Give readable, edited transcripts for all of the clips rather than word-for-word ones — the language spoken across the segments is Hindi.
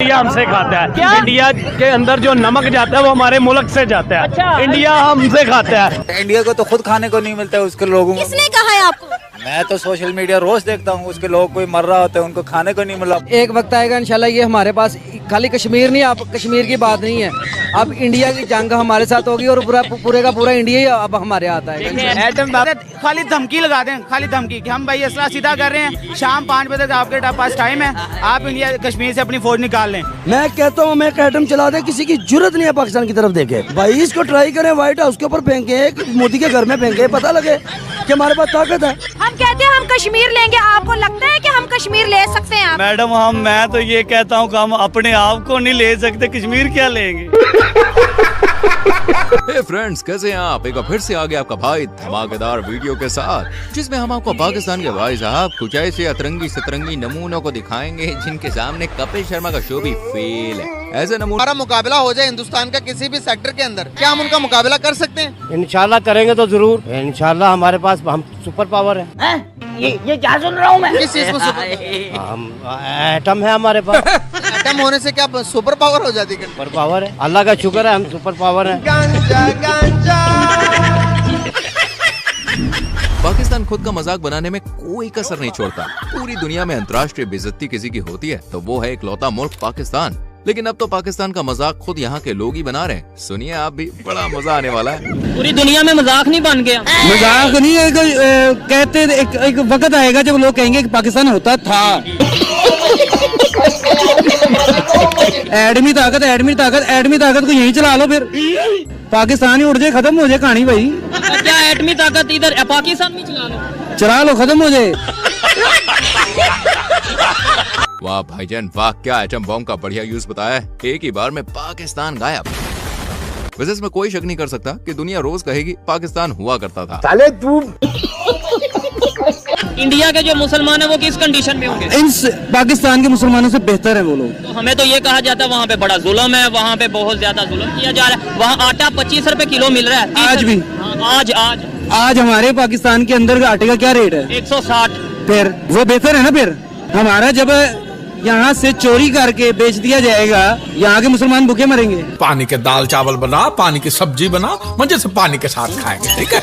इंडिया हमसे खाता है। क्या? इंडिया के अंदर जो नमक जाता है वो हमारे मुल्क से जाता है। अच्छा। इंडिया हमसे खाता है। इंडिया को तो खुद खाने को नहीं मिलता है, उसके लोगों को। किसने कहा है आपको? मैं तो सोशल मीडिया रोज देखता हूँ, उसके लोग कोई मर रहा होता है, उनको खाने को नहीं मिला। एक वक्त आएगा इंशाल्लाह, ये हमारे पास खाली कश्मीर नहीं, अब कश्मीर की बात नहीं है, अब इंडिया की जंग हमारे साथ होगी और पूरे का पूरा इंडिया ही अब हमारे हाथ आएगा। एटम खाली धमकी लगा दें, खाली धमकी कि हम भाई असला सीधा कर रहे हैं, शाम 5 बजे तक आपके पास टाइम है, आप इंडिया कश्मीर से अपनी फौज निकाल लें। मैं कहता हूँ, मैं एक एटम चला दे, किसी की जरूरत नहीं है पाकिस्तान की तरफ देखे। भाई इसको ट्राई करें, व्हाइट हाउस के ऊपर फेंके, मोदी के घर में फेंके, पता लगे कि हमारे पास ताकत है। हम कहते हैं हम कश्मीर लेंगे, आपको लगता है कि हम कश्मीर ले सकते हैं? मैडम मैं तो ये कहता हूँ कि हम अपने आप को नहीं ले सकते, कश्मीर क्या लेंगे। हे फ्रेंड्स, कैसे हैं आप? एक बार फिर से आ गया आपका भाई धमाकेदार वीडियो के साथ, जिसमें हम आपको पाकिस्तान के भाई साहब कुछ ऐसे अतरंगी सतरंगी नमूनों को दिखाएंगे जिनके सामने कपिल शर्मा का शो भी फेल है। ऐसे नमूने हमारा मुकाबला हो जाए हिंदुस्तान का किसी भी सेक्टर के अंदर, क्या हम उनका मुकाबला कर सकते हैं? इंशाल्लाह करेंगे तो जरूर, इंशाल्लाह हमारे पास हम सुपर पावर है। ये क्या सुन रहा हूँ मैं? किस चीज में सुपर हम एटम है हमारे पास। एटम होने से क्या सुपर पावर हो जाती है? सुपर पावर है, अल्लाह का शुक्र है, हम सुपर पावर है। पाकिस्तान खुद का मजाक बनाने में कोई कसर नहीं छोड़ता। पूरी दुनिया में अंतर्राष्ट्रीय बेइज्जती किसी की होती है तो वो है इकलौता मुल्क पाकिस्तान। लेकिन अब तो पाकिस्तान का मजाक खुद यहाँ के लोग ही बना रहे हैं। सुनिए आप भी, बड़ा मजा आने वाला है। पूरी दुनिया में मजाक नहीं बन गया। मजाक नहीं है, कहते एक वक्त आएगा जब लोग कहेंगे कि पाकिस्तान होता था। एडमी ताकत को यहीं चला लो, फिर पाकिस्तान ही उड़ जाए, खत्म हो जाए कहानी भाई। क्या एटमी ताकत इधर पाकिस्तान में चला लो, खत्म हो जाए। वाह भाईजान वाह, क्या एटम बम का बढ़िया यूज बताया है। एक ही बार में पाकिस्तान गायब। वैसे इसमें कोई शक नहीं कर सकता कि दुनिया रोज कहेगी पाकिस्तान हुआ करता था। साले तू इंडिया के जो मुसलमान है वो किस कंडीशन में होंगे? इन पाकिस्तान के मुसलमानों से बेहतर है वो लोग। तो हमें तो ये कहा जाता है वहाँ पे बड़ा जुल्म है, वहाँ पे बहुत ज्यादा जुल्म किया जा रहा है। वहाँ आटा 25 रुपए किलो मिल रहा है आज भी। आज हमारे पाकिस्तान के अंदर आटे का क्या रेट है? 160। फिर वो बेहतर है ना। फिर हमारा जब यहाँ से चोरी करके बेच दिया जाएगा, यहाँ के मुसलमान भूखे मरेंगे। पानी के दाल चावल बना, पानी की सब्जी बना, मजे से पानी के साथ खाएंगे, ठीक है।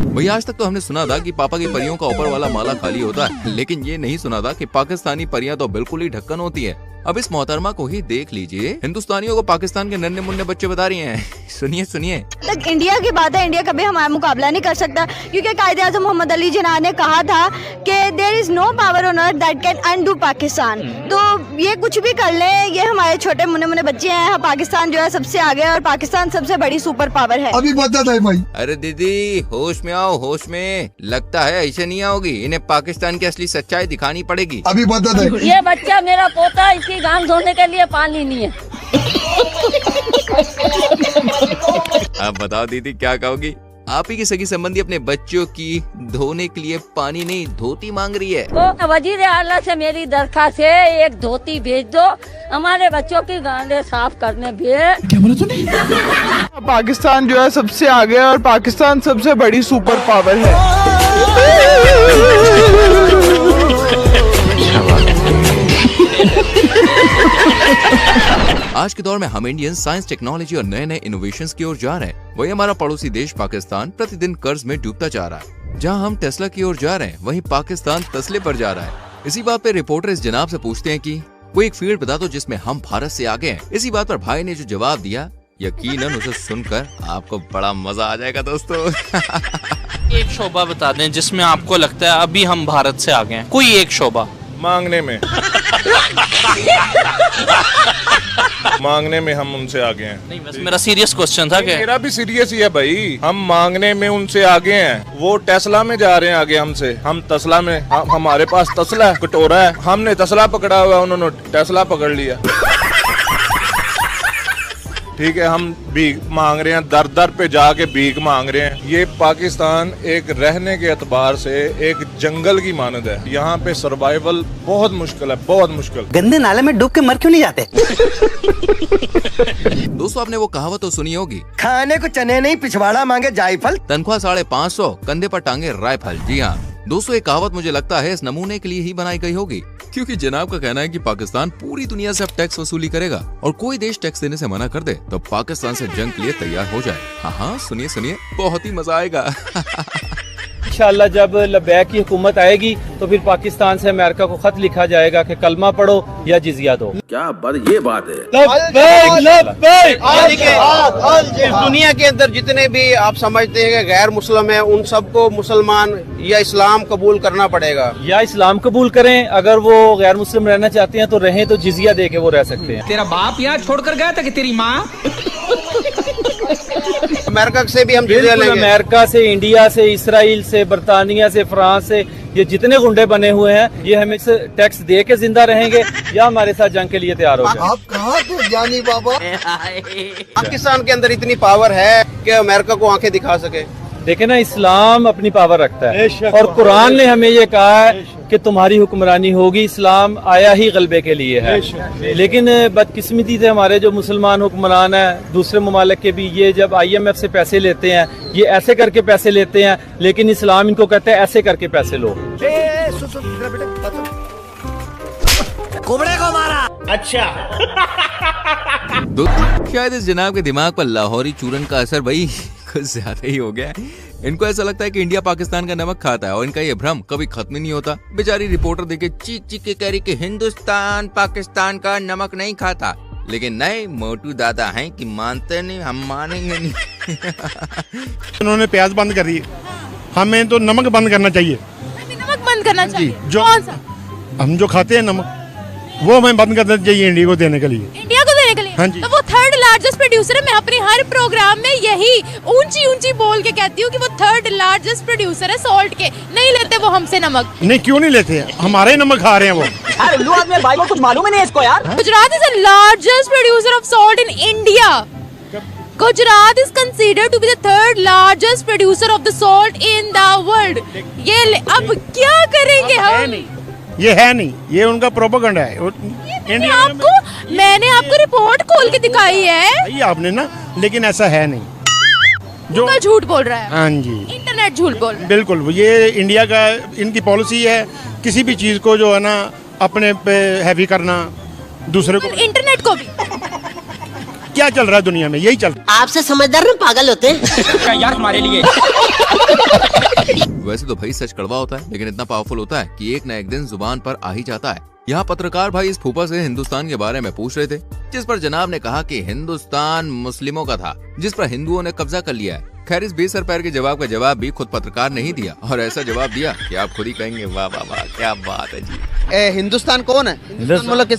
भैया आज तक तो हमने सुना था कि पापा की परियों का ऊपर वाला माला खाली होता है, लेकिन ये नहीं सुना था कि पाकिस्तानी परियां तो बिल्कुल ही ढक्कन होती है। अब इस मोहतरमा को ही देख लीजिए, हिंदुस्तानियों को पाकिस्तान के नन्हे मुन्ने बच्चे बता रही हैं। सुनिए सुनिए। तक इंडिया की बात है, इंडिया कभी हमारा मुकाबला नहीं कर सकता, क्योंकि कायदे आज़म मोहम्मद अली जिन्ना ने कहा था कि there is no power on earth that can undo Pakistan. तो ये कुछ भी कर ले, ये हमारे छोटे मुन्ने मुन्ने बच्चे हैं। पाकिस्तान जो है सबसे आगे है और पाकिस्तान सबसे बड़ी सुपर पावर है। अभी बता दे भाई। अरे दीदी होश में आओ, होश में। लगता है ऐसे नहीं आओगी, इन्हें पाकिस्तान की असली सच्चाई दिखानी पड़ेगी। अभी बता दे। ये बच्चा मेरा पोता, इसकी गांव धोने के लिए पानी नहीं है। अब बताओ दीदी क्या कहोगी? आप ही की सगी संबंधी अपने बच्चों की धोने के लिए पानी नहीं धोती मांग रही है। तो वजीर आला से मेरी दरखास्त है, एक धोती भेज दो, हमारे बच्चों की गांडें साफ करने भेज। क्या बोला तूने? पाकिस्तान जो है सबसे आगे है और पाकिस्तान सबसे बड़ी सुपर पावर है। आज के दौर में हम इंडियन साइंस टेक्नोलॉजी और नए नए इनोवेशंस की ओर जा रहे हैं। वही हमारा पड़ोसी देश पाकिस्तान प्रतिदिन कर्ज में डूबता जा रहा है। जहां हम टेस्ला की ओर जा रहे हैं, वहीं पाकिस्तान तस्ले पर जा रहा है। इसी बात पे रिपोर्टर इस जनाब से पूछते हैं कि वो एक फील्ड बता दो जिसमें हम भारत से आगे हैं। इसी बात पर भाई ने जो जवाब दिया, यकीनन उसे सुनकर आपको बड़ा मजा आ जाएगा दोस्तों। एक शोबा बता दें जिसमें आपको लगता है अभी हम भारत से आगे हैं, कोई एक शोबा। मांगने में मांगने में हम उनसे आगे हैं। नहीं, बस मेरा सीरियस क्वेश्चन था कि मेरा भी सीरियस ही है भाई। हम मांगने में उनसे आगे हैं। वो टेस्ला में जा रहे हैं आगे हमसे, हम तसला में। हमारे पास तसला कटोरा है, हमने तसला पकड़ा हुआ, उन्होंने टेस्ला पकड़ लिया। ठीक है, हम भीख मांग रहे हैं, दर दर पे जाके भीख मांग रहे हैं। ये पाकिस्तान एक रहने के एतबार से एक जंगल की मानद है। यहाँ पे सर्वाइवल बहुत मुश्किल है, बहुत मुश्किल। गंदे नाले में डूब के मर क्यों नहीं जाते? दोस्तों आपने वो कहावत तो सुनी होगी, खाने को चने नहीं पिछवाड़ा मांगे जायफल। तनख्वाह 550, कंधे पर टांगे राइफल। जी हाँ, दोस्तों ये कहावत मुझे लगता है इस नमूने के लिए ही बनाई गई होगी, क्योंकि जनाब का कहना है कि पाकिस्तान पूरी दुनिया से अब टैक्स वसूली करेगा और कोई देश टैक्स देने से मना कर दे तो पाकिस्तान से जंग के लिए तैयार हो जाए। हाँ सुनिए सुनिए, बहुत ही मजा आएगा। इंशाअल्लाह जब लबैक की हुकूमत आएगी तो फिर पाकिस्तान से अमेरिका को खत लिखा जाएगा कि कलमा पढ़ो या जिजिया दो। क्या ये बात है। इस दुनिया के अंदर जितने भी आप समझते हैं कि गैर मुस्लिम है, उन सबको मुसलमान या इस्लाम कबूल करना पड़ेगा। या इस्लाम कबूल करें, अगर वो गैर मुस्लिम रहना चाहते हैं तो रहें, तो जिजिया दे के वो रह सकते हैं। तेरा बाप यहाँ छोड़कर गया था कि तेरी माँ? अमेरिका से भी हम जिजिया लेंगे। अमेरिका से, इंडिया से, इसराइल से, बरतानिया से, फ्रांस से, ये जितने गुंडे बने हुए हैं ये हमें टैक्स दे के जिंदा रहेंगे या हमारे साथ जंग के लिए तैयार हो जाए। आप कहाँ थे जानी बाबा? पाकिस्तान के अंदर इतनी पावर है कि अमेरिका को आंखें दिखा सके। देखे ना, इस्लाम अपनी पावर रखता है और कुरान ने हमें ये कहा है कि तुम्हारी हुक्मरानी होगी। इस्लाम आया ही गलबे के लिए है, लेकिन बदकिस्मती से हमारे जो मुसलमान हुक्मरान हैं दूसरे ममालिक के भी, ये जब IMF से पैसे लेते हैं ये ऐसे करके पैसे लेते हैं, लेकिन इस्लाम इनको कहते हैं ऐसे करके पैसे लो। कुबड़े को मारा। अच्छा। शायद इस जनाब के दिमाग पर लाहौरी चूरन का असर भाई कुछ ज्यादा ही हो गया है। इनको ऐसा लगता है कि इंडिया पाकिस्तान का नमक खाता है और इनका ये भ्रम कभी खत्म ही नहीं होता। बेचारी रिपोर्टर देखे चीख चीख के कह रही कि हिंदुस्तान पाकिस्तान का नमक नहीं खाता, लेकिन नहीं, मोटू दादा हैं कि मानते नहीं, हम मानेंगे नहीं। उन्होंने प्याज बंद कर दी, हमें तो नमक बंद करना चाहिए। नमक बंद करना चाहिए? जो कौन सा? हम जो खाते हैं नमक, वो हमें बंद करना चाहिए इंडिया को देने के लिए। इंडिया को देने के लिए? हाँ जी। तो वो थर्ड लार्जेस्ट प्रोड्यूसर है। मैं अपने हर प्रोग्राम में यही ऊंची ऊंची बोल के कहती हूँ कि वो थर्ड लार्जेस्ट प्रोड्यूसर है सॉल्ट के। नहीं लेते वो हमसे नमक? नहीं, क्यों नहीं लेते? हमारे नमक खा रहे हैं वो। उल्लू आदमी भाई को कुछ मालूम ही नहीं इसको यार। Gujarat is the largest producer of salt in India. Gujarat is considered to be the third largest producer of the salt in the world. ये अब क्या करेंगे हम? ये है नहीं, ये उनका प्रोपेगेंडा है। मैंने आपको रिपोर्ट खोल के दिखाई है। ये आपने ना, लेकिन ऐसा है नहीं। जो झूठ बोल रहा है। हाँ जी, इंटरनेट झूठ बोल रहा है। बिल्कुल, ये इंडिया का इनकी पॉलिसी है, किसी भी चीज को जो है ना अपने पे हैवी करना, दूसरे को। इंटरनेट को भी क्या चल रहा है दुनिया में, यही चल रहा है। आपसे समझदार ना पागल होते हैं यार हमारे लिए। वैसे तो भाई सच कड़वा होता है, लेकिन इतना पावरफुल होता है कि एक न एक दिन जुबान पर आ ही जाता है। यहाँ पत्रकार भाई इस फूफा से हिंदुस्तान के बारे में पूछ रहे थे, जिस पर जनाब ने कहा कि हिंदुस्तान मुस्लिमों का था, जिस पर हिंदुओं ने कब्जा कर लिया है। खैर इस बेसर पैर के जवाब का जवाब भी खुद पत्रकार ने ही दिया, और ऐसा जवाब दिया कि आप खुद ही कहेंगे वाह वाह वाह, क्या बात है जी। हिंदुस्तान कौन है? मुल्क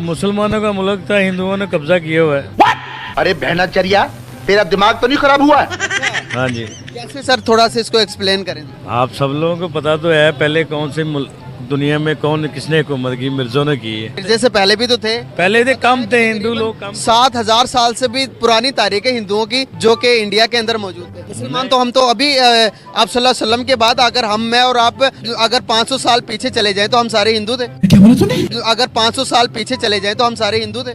मुसलमानों का मुल्क था, हिंदुओं ने कब्जा किया हुआ है। अरे बहनाचर्या, तेरा दिमाग तो नहीं खराब हुआ है? हाँ जी। कैसे सर, थोड़ा सा इसको एक्सप्लेन करें। आप सब लोगों को पता तो है पहले कौन से दुनिया में कौन किसने हुकूमत की? मिर्जों ने की है। जैसे पहले भी तो थे, पहले थे, कम थे हिंदू लोग, कम। 7000 साल से भी पुरानी तारीख है हिंदुओं की, जो कि इंडिया के अंदर मौजूद है। मुसलमान तो हम तो अभी आप सल्लल्लाहु अलैहि वसल्लम के बाद, अगर हम, मैं और आप अगर 500 साल पीछे चले जाएं तो हम सारे हिंदू थे। क्या बोला तूने? अगर 500 साल पीछे चले जाएं तो हम सारे हिंदू थे।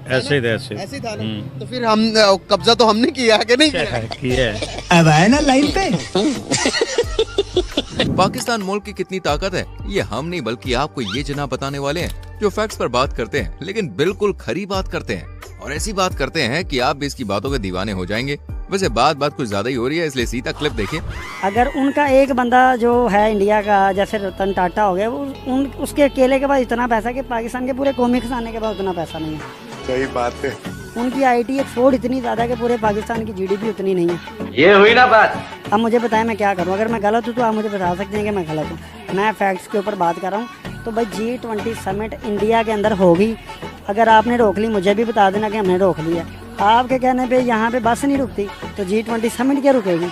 ऐसे ही थे, ऐसे था ना। तो फिर हम कब्जा तो हमने किया कि नहीं किया? अब आए ना लाइन पे। पाकिस्तान मुल्क की कितनी ताकत है ये हम नहीं बल्कि आपको ये जनाब बताने वाले हैं, जो फैक्ट्स पर बात करते हैं लेकिन बिल्कुल खरी बात करते हैं, और ऐसी बात करते हैं कि आप भी इसकी बातों के दीवाने हो जाएंगे। वैसे बात कुछ ज्यादा ही हो रही है, इसलिए सीधा क्लिप देखिए। अगर उनका एक बंदा जो है इंडिया का, जैसे रतन टाटा हो गया, उसके अकेले के पास इतना पैसा कि पाकिस्तान के पूरे कौमी खजाने के पास उतना पैसा नहीं है। सही बात है। उनकी IT एक्सपोर्ट इतनी ज्यादा कि पूरे पाकिस्तान की GDP उतनी नहीं है। ये हुई ना बात। अब मुझे बताएं मैं क्या करूं? अगर मैं गलत हूं तो आप मुझे बता सकते हैं कि मैं गलत हूं। मैं फैक्ट्स के ऊपर बात कर रहा हूं। तो भाई G20 समिट इंडिया के अंदर होगी, अगर आपने रोक ली मुझे भी बता देना कि हमने रोक लिया। आपके कहने पे यहाँ पे बस नहीं रुकती तो G20 समिट क्या रुकेगी?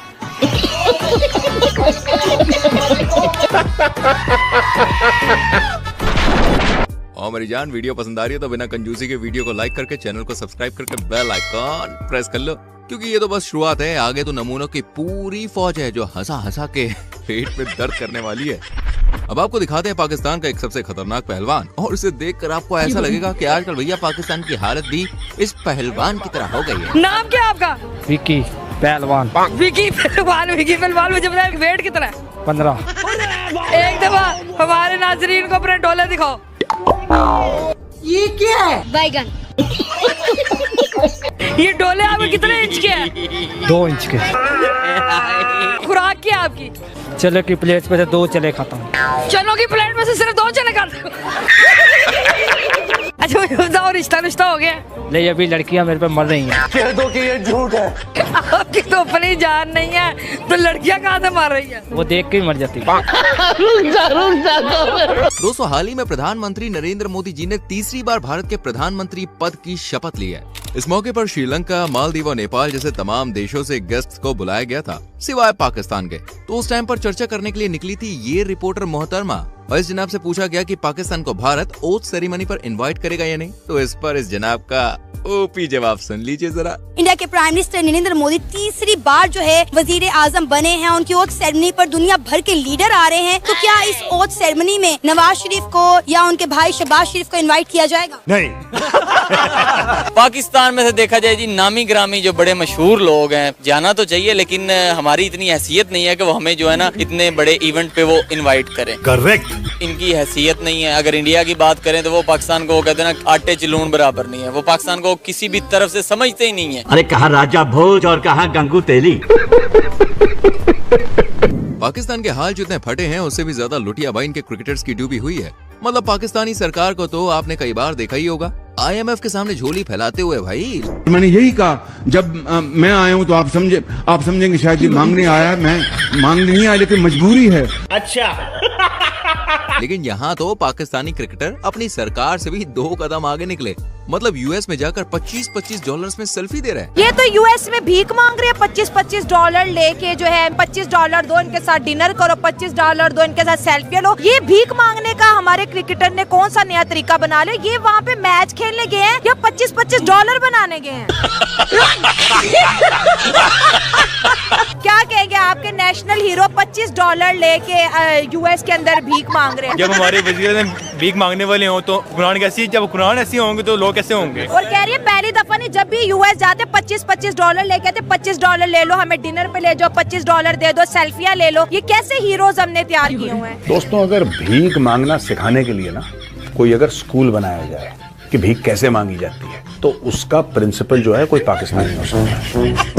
और मेरी जान, वीडियो पसंद आ रही है तो बिना कंजूसी के वीडियो को लाइक करके चैनल को सब्सक्राइब करके बेल आइकॉन प्रेस कर लो, क्योंकि ये तो बस शुरुआत है। आगे तो नमूनों की पूरी फौज है जो हंसा हंसा के पेट में दर्द करने वाली है। अब आपको दिखाते हैं पाकिस्तान का एक सबसे खतरनाक पहलवान, और इसे देखकर आपको ऐसा लगेगा कि आजकल भैया पाकिस्तान की हालत भी इस पहलवान की तरह हो गई है। नाम क्या आपका? विक्की। पहलवान। विकी पहलवान मुझे बताया वेट कितना है? 15। एक दफा हमारे नाजरीन को अपने डोले दिखाओ। ये क्या है? बैगन। ये डोले आपके कितने इंच के हैं? 2 इंच के। खुराक क्या है आपकी? चलो की प्लेट पे से 2 चले खाता हूँ। चलो की प्लेट में से सिर्फ 2 चले खाते हो? अच्छा मुझे बताओ, रिश्ता हो गया? नहीं, अभी लड़कियां मेरे पे मर रही हैं। कह दो कि ये झूठ है। आपकी तो अपनी जान नहीं है तो लड़कियां कहाँ से मार रही है? वो देख के ही मर जाती है। दोस्तों, हाल ही में प्रधानमंत्री नरेंद्र मोदी जी ने तीसरी बार भारत के प्रधानमंत्री पद की शपथ ली है। इस मौके पर श्रीलंका, मालदीव और नेपाल जैसे तमाम देशों से गेस्ट को बुलाया गया था, सिवाय पाकिस्तान के। तो उस टाइम पर चर्चा करने के लिए निकली थी ये रिपोर्टर मोहतरमा, और इस जनाब से पूछा गया कि पाकिस्तान को भारत ओथ सेरेमनी पर इनवाइट करेगा या नहीं। तो इस पर इस जनाब का ओपी जवाब सुन लीजिए जरा। इंडिया के प्राइम मिनिस्टर नरेंद्र मोदी तीसरी बार जो है वजीर आजम बने हैं। उनकी ओथ सेरेमनी पर दुनिया भर के लीडर आ रहे हैं। तो क्या इस ओथ सेरेमनी में नवाज शरीफ को या उनके भाई शहबाज शरीफ को इनवाइट किया जाएगा? नहीं। पाकिस्तान में से देखा जाए जी, नामी ग्रामी जो बड़े मशहूर लोग हैं, जाना तो चाहिए, लेकिन हमारी इतनी हैसियत नहीं है कि वो हमें जो है ना इतने बड़े इवेंट पे वो इनवाइट करें। करेक्ट। इनकी हैसियत नहीं है। अगर इंडिया की बात करें तो वो पाकिस्तान को वो कहते हैं ना आटे चिलून बराबर नहीं है। वो पाकिस्तान को किसी भी तरफ से समझते ही नहीं है। अरे कहाँ राजा भोज और कहाँ गंगू तेली। पाकिस्तान के हाल जितने फटे हैं उससे भी ज्यादा लुटियाबाई इनके क्रिकेटर्स की डूबी हुई है। मतलब पाकिस्तानी सरकार को तो आपने कई बार देखा ही होगा IMF के सामने झोली फैलाते हुए। भाई मैंने यही कहा, जब मैं आया हूँ तो आप समझेंगे शायद ये मांगने आया है। मैं मांगने नहीं आया, लेकिन मजबूरी है। अच्छा। लेकिन यहाँ तो पाकिस्तानी क्रिकेटर अपनी सरकार से भी 2 कदम आगे निकले। मतलब US में जाकर $25 में सेल्फी दे रहे हैं। ये तो US में भीख मांग रहे हैं। $25 लेके जो है $25 दो, इनके साथ डिनर करो, $25 दो, इनके साथ सेल्फी लो। ये भीख मांगने का हमारे क्रिकेटर ने कौन सा नया तरीका बना लिया? ये वहाँ पे मैच खेलने गए हैं या $25 बनाने गए हैं? क्या कहेंगे आपके नेशनल हीरो $25 लेके US के अंदर भीख मांग रहे हैं? जब हमारे वजीर भीख मांगने वाले हों तो कुरान कैसी, जब कुरान ऐसी होंगे तो लोग कैसे होंगे? और कह रही है पहली दफा नहीं, जब भी US जाते $25 लेके आते, $25 ले लो, हमें डिनर पे ले जाओ, $25 दे दो, सेल्फियां ले लो। ये कैसे हीरोज हमने तैयार किए हुए हैं? दोस्तों, अगर भीख मांगना सिखाने के लिए ना कोई अगर स्कूल बनाया जाए कि भीख कैसे मांगी जाती है, तो उसका प्रिंसिपल जो है कोई पाकिस्तानी हो सकता है।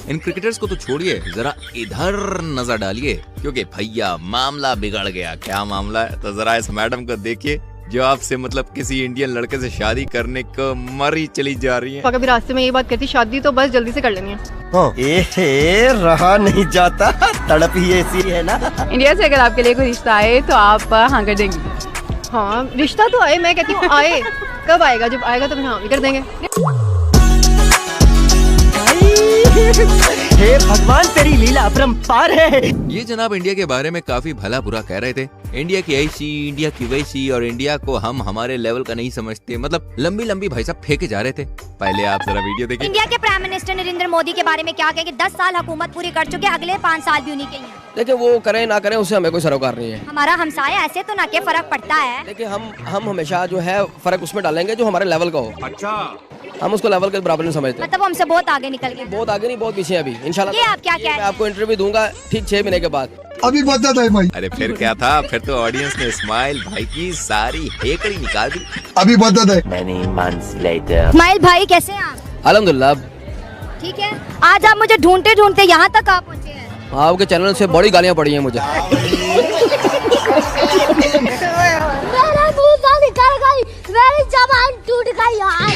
इन क्रिकेटर्स को तो छोड़िए, जरा इधर नजर डालिए, क्योंकि भैया मामला बिगड़ गया। क्या मामला है? तो जरा इस मैडम को देखिए जो आपसे मतलब किसी इंडियन लड़के से शादी करने को मरी चली जा रही है। कभी रास्ते में ये बात कहती, शादी तो बस जल्दी से कर लेनी है। रहा नहीं जाता, तड़प ही ऐसी है ना। इंडिया से अगर आपके लिए कोई रिश्ता आए तो आप हाँ कर देंगी? हाँ, रिश्ता तो आए, मैं कहती हूँ आए। कब आएगा? जब आएगा तो फिर हाँ भी कर देंगे। हे भगवान, तेरी लीला अपरंपार है। ये जनाब इंडिया के बारे में काफी भला बुरा कह रहे थे। इंडिया की ऐसी, इंडिया की वैसी, और इंडिया को हम हमारे लेवल का नहीं समझते। मतलब लंबी लंबी भाई साहब फेंके जा रहे थे। पहले आप जरा वीडियो देखिए। इंडिया के प्राइम मिनिस्टर नरेंद्र मोदी के बारे में क्या कहेंगे? 10 साल हुकूमत पूरी कर चुके, अगले 5 साल भी उन्हीं के ही हैं। देखिए, वो करें ना करें उससे हमें कोई सरोकार नहीं है। हमारा हमसाया ऐसे तो ना के फर्क पड़ता है। देखिए, हम हमेशा जो है फर्क उसमें डालेंगे जो हमारे लेवल का हो। अच्छा, हम उसको लेवल के बराबर नहीं समझते। मतलब हमसे बहुत आगे निकल गए। बहुत आगे नहीं, बहुत पीछे अभी इंशाल्लाह। ये आप क्या कह रहे हैं? मैं आपको इंटरव्यू दूंगा ठीक 6 महीने के बाद। अभी बता दे भाई। अरे फिर क्या था? फिर तो ऑडियंस ने स्माइल भाई की सारी हेकड़ी निकाल दी। अभी बता दे। स्माइल भाई कैसे हैं आप? अल्हम्दुलिल्लाह ठीक है। आज आप मुझे ढूंढते ढूंढते यहाँ तक आप पहुँचे हैं। आपके चैनल से बड़ी गालियाँ पड़ी हैं मुझे। मेरी जबान टूट गई यार।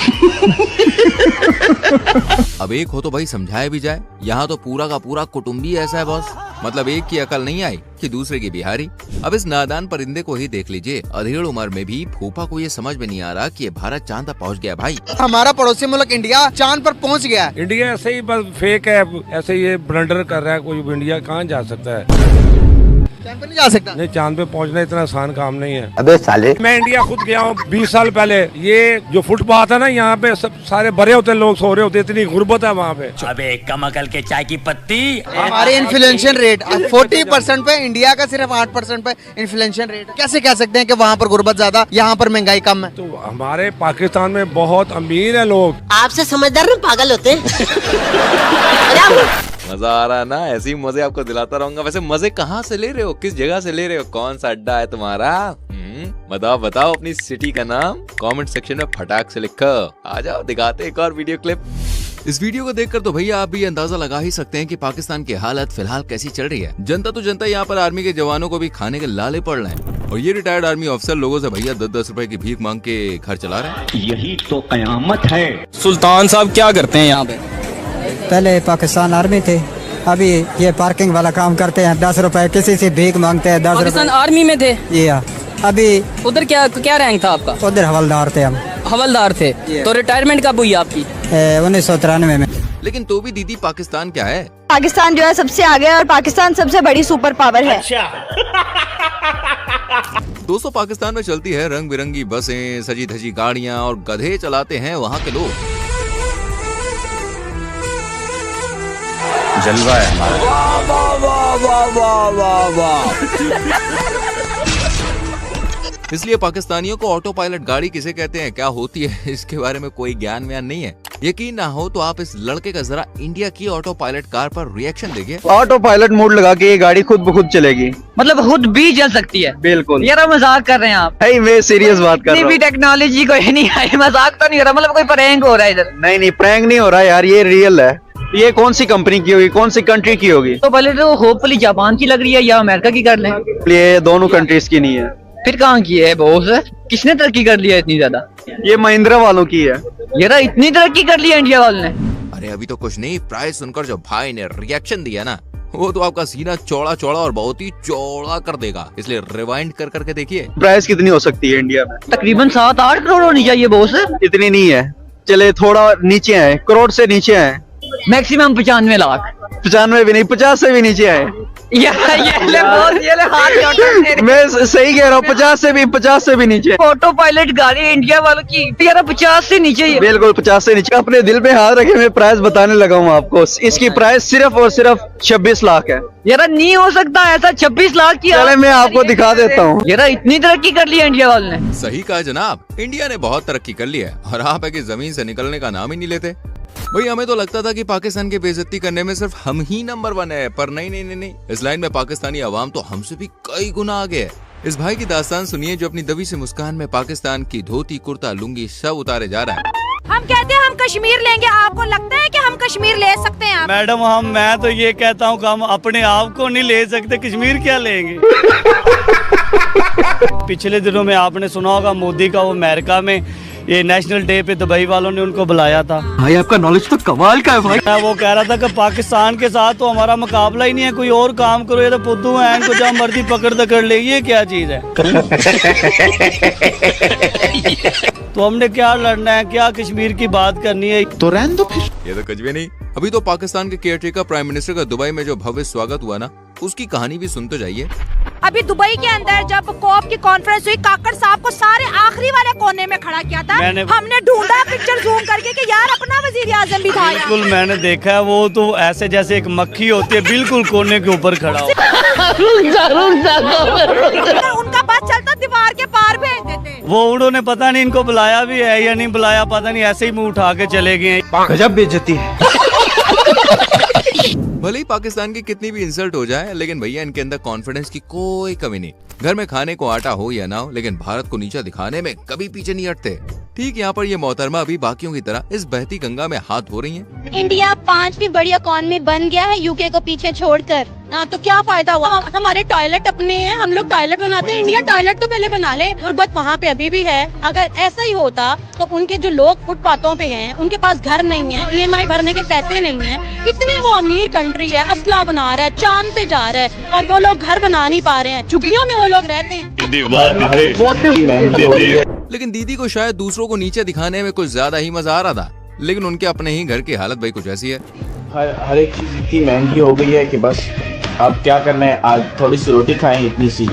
अब एक हो तो भाई समझाया भी जाए। यहाँ तो पूरा का पूरा कुटुंबी ऐसा है बॉस। मतलब एक की अकल नहीं आई कि दूसरे की बिहारी। अब इस नादान परिंदे को ही देख लीजिए। अधेड़ उम्र में भी फूफा को ये समझ में नहीं आ रहा कि ये भारत चांद तक पहुँच गया। भाई, हमारा पड़ोसी मुल्क इंडिया चांद पर पहुँच गया। इंडिया ऐसे ही बस फेक है, ऐसे ये ब्लंडर कर रहा है। कोई इंडिया कहाँ जा सकता है? चांद पे नहीं जा सकता? नहीं, चांद पे पहुंचना इतना आसान काम नहीं है। अबे साले, मैं इंडिया खुद गया हूँ 20 साल पहले। ये जो फुटपाथ है ना, यहाँ पे सब सारे भरे होते हैं, लोग सो रहे होते, इतनी गुर्बत है वहाँ पे। अबे कमकल के चाय की पत्ती। हमारे इन्फ्लेशन रेट 40% पे, इंडिया का सिर्फ 8% पे इन्फ्लेशन रेट। कैसे कह सकते हैं कि वहाँ पर गुर्बत ज्यादा, यहाँ पर महंगाई कम है? तो हमारे पाकिस्तान में बहुत अमीर है लोग। आपसे समझदार ना पागल होते हैं। मजा आ रहा है ना? ऐसे ही मजे आपको दिलाता रहूंगा। वैसे मजे कहाँ से ले रहे हो, किस जगह से ले रहे हो, कौन सा अड्डा है तुम्हारा? बताओ अपनी सिटी का नाम कमेंट सेक्शन में फटाक से लिखो। आ जाओ, दिखाते एक और वीडियो क्लिप। इस वीडियो को देखकर तो भैया आप भी अंदाजा लगा ही सकते हैं कि पाकिस्तान की हालत फिलहाल कैसी चल रही है। जनता तो जनता, यहाँ पर आर्मी के जवानों को भी खाने के लाले पड़ रहे हैं, और ये रिटायर्ड आर्मी अफसर लोगों से भैया 10-10 रुपए की भीख मांग के घर चला रहे हैं। यही तो कयामत है। सुल्तान साहब क्या करते हैं यहाँ पे? पहले पाकिस्तान आर्मी थे, अभी ये पार्किंग वाला काम करते हैं। 10 रुपए किसी से भीख मांगते हैं। 10 पाकिस्तान आर्मी में थे ये? अभी उधर क्या रैंक था आपका? उधर हवलदार थे हम। हवलदार थे? तो रिटायरमेंट कब हुई आपकी? 1993 में। लेकिन तो भी दीदी, पाकिस्तान क्या है? पाकिस्तान जो है सबसे आगे है और पाकिस्तान सबसे बड़ी सुपर पावर है। दोस्तों, पाकिस्तान में चलती है रंग बिरंगी बसें, सजी धजी गाड़ियाँ और गधे चलाते हैं वहाँ के लोग। जलवा है। वाह वाह वाह वाह वाह वाह वाह। इसलिए पाकिस्तानियों को ऑटो पायलट गाड़ी किसे कहते हैं, क्या होती है, इसके बारे में कोई ज्ञान व्यान नहीं है। यकीन ना हो तो आप इस लड़के का जरा इंडिया की ऑटो पायलट कार पर रिएक्शन देखिए। ऑटो पायलट मोड लगा के ये गाड़ी खुद ब खुद चलेगी, मतलब खुद भी चल सकती है। बिल्कुल। यार मजाक कर रहे हैं आप? मैं सीरियस बात कर रहा हूँ। टेक्नोलॉजी कोई नहीं है, मजाक तो नहीं हो रहा, मतलब कोई प्रैंक हो रहा है इधर? नहीं, प्रैंक नहीं हो रहा यार, ये रियल है। ये कौन सी कंपनी की होगी, कौन सी कंट्री की होगी? तो पहले तो होपफुली जापान की लग रही है या अमेरिका की कर लें। ये दोनों कंट्रीज की नहीं है। फिर कहाँ की है बॉस? किसने तरक्की कर लिया इतनी ज्यादा? ये महिंद्रा वालों की है। यार इतनी तरक्की कर लिया इंडिया वालों ने? अरे अभी तो कुछ नहीं, प्राइस सुनकर जो भाई ने रिएक्शन दिया ना, वो तो आपका सीना चौड़ा चौड़ा और बहुत ही चौड़ा कर देगा, इसलिए रिवाइंड कर करके देखिए। प्राइस कितनी हो सकती है इंडिया में? तकरीबन 7-8 करोड़ होनी चाहिए बॉस। इतनी नहीं है, चले थोड़ा नीचे है, करोड़ से नीचे है। मैक्सिमम 95 लाख। 95 भी नहीं, 50 से भी नीचे है। ये हाथ मैं सही कह रहा हूँ, 50 से भी नीचे। ऑटो पायलट गाड़ी इंडिया वालों की 50 से नीचे। बिल्कुल 50 से नीचे। अपने दिल पे हाथ रखे, मैं प्राइस बताने लगा हूँ आपको। इसकी प्राइस सिर्फ और सिर्फ 26 लाख है। यार नहीं हो सकता ऐसा, 26 लाख की। चले मैं आपको दिखा देता हूँ। यार इतनी तरक्की कर ली है इंडिया वालों ने। सही कहा जनाब, इंडिया ने बहुत तरक्की कर ली है, और आप है कि जमीन से निकलने का नाम ही नहीं लेते। भाई हमें तो लगता था कि पाकिस्तान की बेइज्जती करने में सिर्फ हम ही नंबर 1 है, पर नहीं। इस लाइन में पाकिस्तानी अवाम तो हमसे भी कई गुना आगे है। इस भाई की दास्तान सुनिए, जो अपनी दबी से मुस्कान में पाकिस्तान की धोती, कुर्ता, लुंगी सब उतारे जा रहा है। हम कहते हैं हम कश्मीर लेंगे, आपको लगता है कि हम कश्मीर ले सकते हैं? मैडम मैं तो ये कहता हूँ कि हम अपने आप को नहीं ले सकते, कश्मीर क्या लेंगे। पिछले दिनों में आपने सुना होगा मोदी का वो अमेरिका में ये नेशनल डे पे दुबई वालों ने उनको बुलाया था। भाई आपका नॉलेज तो कमाल का है भाई। वो कह रहा था कि पाकिस्तान के साथ तो हमारा मुकाबला ही नहीं है, कोई और काम करो, ये तो पुद्दू है, इनको जहाँ मर्जी पकड़ ले, ये क्या चीज है। तो हमने क्या लड़ना है, क्या कश्मीर की बात करनी है, तो रहने दो फिर। ये तो कुछ भी नहीं। अभी तो पाकिस्तान के केयरटेकर प्राइम मिनिस्टर का दुबई में जो भव्य स्वागत हुआ ना, उसकी कहानी भी सुन तो जाइए। अभी दुबई के अंदर जब कोप की कॉन्फ्रेंस हुई, काकड़ साहब को सारे आखिरी वाले कोने में खड़ा किया था। हमने ढूंढा पिक्चर जूम करके कि यार अपना वजीर आजम भी था। बिल्कुल मैंने देखा है, वो तो ऐसे जैसे एक मक्खी होती है, बिल्कुल कोने के ऊपर खड़ा हो। उनका बस चलता दीवार के पार भेज देते। वो उन्होंने पता नहीं इनको बुलाया भी है या नहीं बुलाया, पता नहीं, ऐसे ही मुंह उठा के चले गए। गजब बेइज्जती है। भले ही पाकिस्तान की कितनी भी इंसल्ट हो जाए, लेकिन भैया इनके अंदर कॉन्फिडेंस की कोई कमी नहीं। घर में खाने को आटा हो या ना हो, लेकिन भारत को नीचा दिखाने में कभी पीछे नहीं हटते। ठीक यहाँ पर ये मोहतरमा अभी बाकियों की तरह इस बहती गंगा में हाथ धो रही हैं। इंडिया 5वीं बड़ी इकॉनमी बन गया है यूके को पीछे छोड़कर। तो क्या फायदा हुआ? हमारे टॉयलेट अपने हैं, हम लोग टॉयलेट बनाते हैं। इंडिया टॉयलेट तो पहले बना ले। गुर्बत वहाँ पे अभी भी है। अगर ऐसा ही होता तो उनके जो लोग फुटपाथों पे हैं, उनके पास घर नहीं है, EMI भरने के पैसे नहीं है। इतनी वो अमीर कंट्री है, असला बना रहा है, चांद पे जा रहा है, और वो लोग घर बना नहीं पा रहे हैं। झुग्गियों में वो लोग रहते हैं। लेकिन दीदी को शायद दूसरों को नीचे दिखाने में कुछ ज्यादा ही मजा आ रहा था, लेकिन उनके अपने ही घर की हालत भाई कुछ ऐसी है। हर एक चीज इतनी महंगी हो गई है कि बस अब क्या करना है, आज थोड़ी सी रोटी खाएं इतनी सी,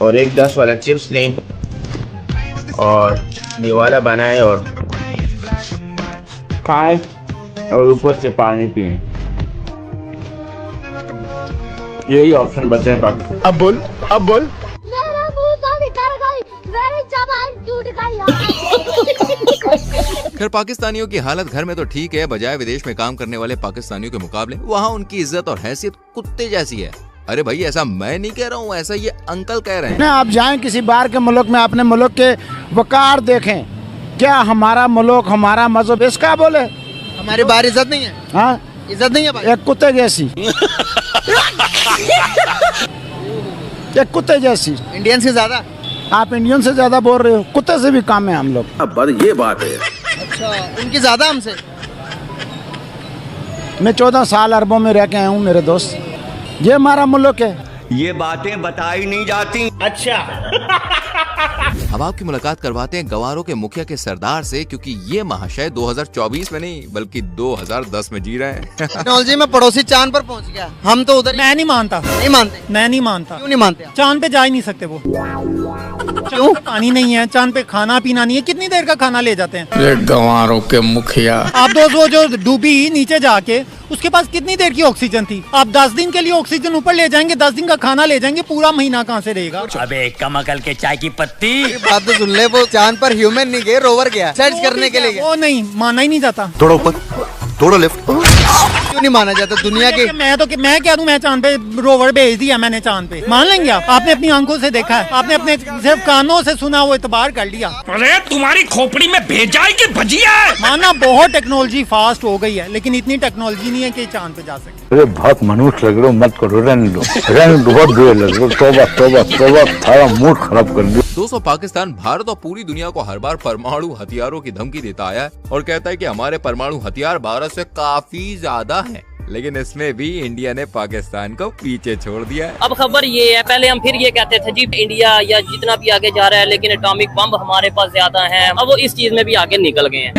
और एक 10 वाला चिप्स लें और निवाला बनाएं और खाएं और ऊपर से पानी पिएं। यही ऑप्शन बचे हैं बाकी। अब बोल खैर पाकिस्तानियों की हालत घर में तो ठीक है, बजाय विदेश में काम करने वाले पाकिस्तानियों के मुकाबले वहाँ उनकी इज्जत और हैसियत कुत्ते जैसी है। अरे भाई ऐसा मैं नहीं कह रहा हूँ, ऐसा ये अंकल कह रहे हैं। आप जाएं किसी बाहर के मुल्क में, अपने मुल्क के वकार देखें, क्या हमारा मुल्क हमारा मजहब इसका बोले हमारी बाहर इज्जत नहीं है। हाँ इज्जत नहीं है भाई। एक कुत्ते जैसी एक कुत्ते जैसी। इंडियन से ज्यादा आप इंडियन से ज्यादा बोल रहे हो, कुत्ते से भी कम है हम लोग। ये बात है। अच्छा उनकी ज्यादा हमसे। मैं 14 साल अरबों में रह के आया हूँ मेरे दोस्त, ये हमारा मुल्क है। ये बातें बताई नहीं जाती। अच्छा अब आपकी मुलाकात करवाते हैं गवारों के मुखिया के सरदार से, क्योंकि ये महाशय 2024 में नहीं बल्कि 2010 में जी रहे हैं। टेक्नोलॉजी में पड़ोसी चांद पर पहुंच गया, हम तो उधर। मैं नहीं मानता। नहीं मानते? मैं नहीं मानता। क्यों नहीं मानते? चांद पे जा ही नहीं सकते वो। क्यों? पानी नहीं है चांद पे, खाना पीना नहीं है, कितनी देर का खाना ले जाते हैं गंवारों के मुखिया। आप दोस्त वो जो डूबी नीचे जाके, उसके पास कितनी देर की ऑक्सीजन थी? आप 10 दिन के लिए ऑक्सीजन ऊपर ले जाएंगे, 10 दिन का खाना ले जाएंगे, पूरा महीना कहाँ से रहेगा? अबे कमकल के चाय की पत्ती। बात तो सुन ले, वो चांद पर ह्यूमन नहीं गए, रोवर गया सर्च करने के लिए। वो नहीं माना ही नहीं जाता। थोड़ा ऊपर, थोड़ा लेफ्ट। क्यों नहीं माना जाता दुनिया के? मैं क्या दूं, मैं चांद पे रोवर भेज दिया मैंने, चांद पे मान लेंगे आप? आपने अपनी आंखों से देखा है, आपने अपने सिर्फ कानों से सुना, वो इतबार कर लिया। अरे तुम्हारी खोपड़ी में भेजा है कि भजिया है? माना बहुत टेक्नोलॉजी फास्ट हो गई है, लेकिन इतनी टेक्नोलॉजी नहीं है कि चांद पे जा सके। अरे बहुत मनुष्य लग रहे हो, मत करो, रहने दो, बहुत बुरे लग रहे हो। तौबा सारा मूड खराब कर दिया। दोस्तों पाकिस्तान भारत और पूरी दुनिया को हर बार परमाणु हथियारों की धमकी देता आया है और कहता है कि हमारे परमाणु हथियार भारत से काफी ज्यादा हैं, लेकिन इसमें भी इंडिया ने पाकिस्तान को पीछे छोड़ दिया है। अब खबर ये है, पहले हम फिर ये कहते थे जी इंडिया या जितना भी आगे जा रहा है, लेकिन एटॉमिक बम हमारे पास ज्यादा है। अब वो इस चीज में भी आगे निकल गए हैं।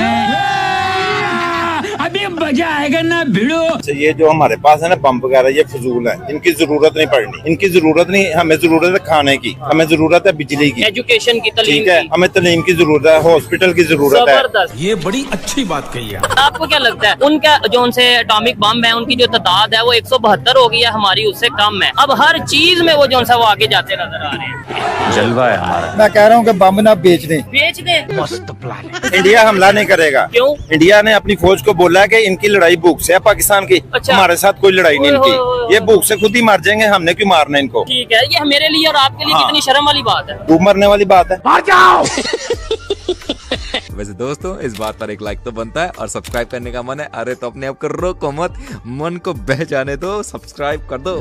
अभी मजा आएगा ना भिड़ो। ये जो हमारे पास है ना बम वगैरह, ये फजूल है, इनकी जरूरत नहीं पड़नी, इनकी जरूरत नहीं। हमें जरूरत है खाने की, हमें जरूरत है बिजली की, एजुकेशन की, तालीम ठीक है, हमें तालीम की जरूरत है, हॉस्पिटल की जरूरत है। ये बड़ी अच्छी बात कही है। आपको क्या लगता है उनका जो उनसे एटॉमिक बम है, उनकी जो तादाद है वो 172 हो गई है, हमारी उससे कम है। अब हर चीज में वो जो वो आगे जाते नजर आ रहे हैं। जलवा है हमारा। मैं कह रहा हूँ कि बम ना बेच दें। बेच दें। मस्त प्लान है। इंडिया हमला नहीं करेगा। क्यों? इंडिया ने अपनी फौज को बोला कि इनकी लड़ाई भूख से है पाकिस्तान की। अच्छा। हमारे साथ कोई लड़ाई नहीं इनकी, ये भूख से खुद ही मर जाएंगे, हमने क्यों मारना इनको? ठीक है, ये मेरे लिए और आपके लिए कितनी शर्म वाली बात है। भूख मरने वाली बात है। मर जाओ। वैसे दोस्तों इस बात पर एक लाइक तो बनता है और सब्सक्राइब करने का मन है, अरे तो अपने आप को रोको मत, मन को बह जाने दो, सब्सक्राइब कर दो।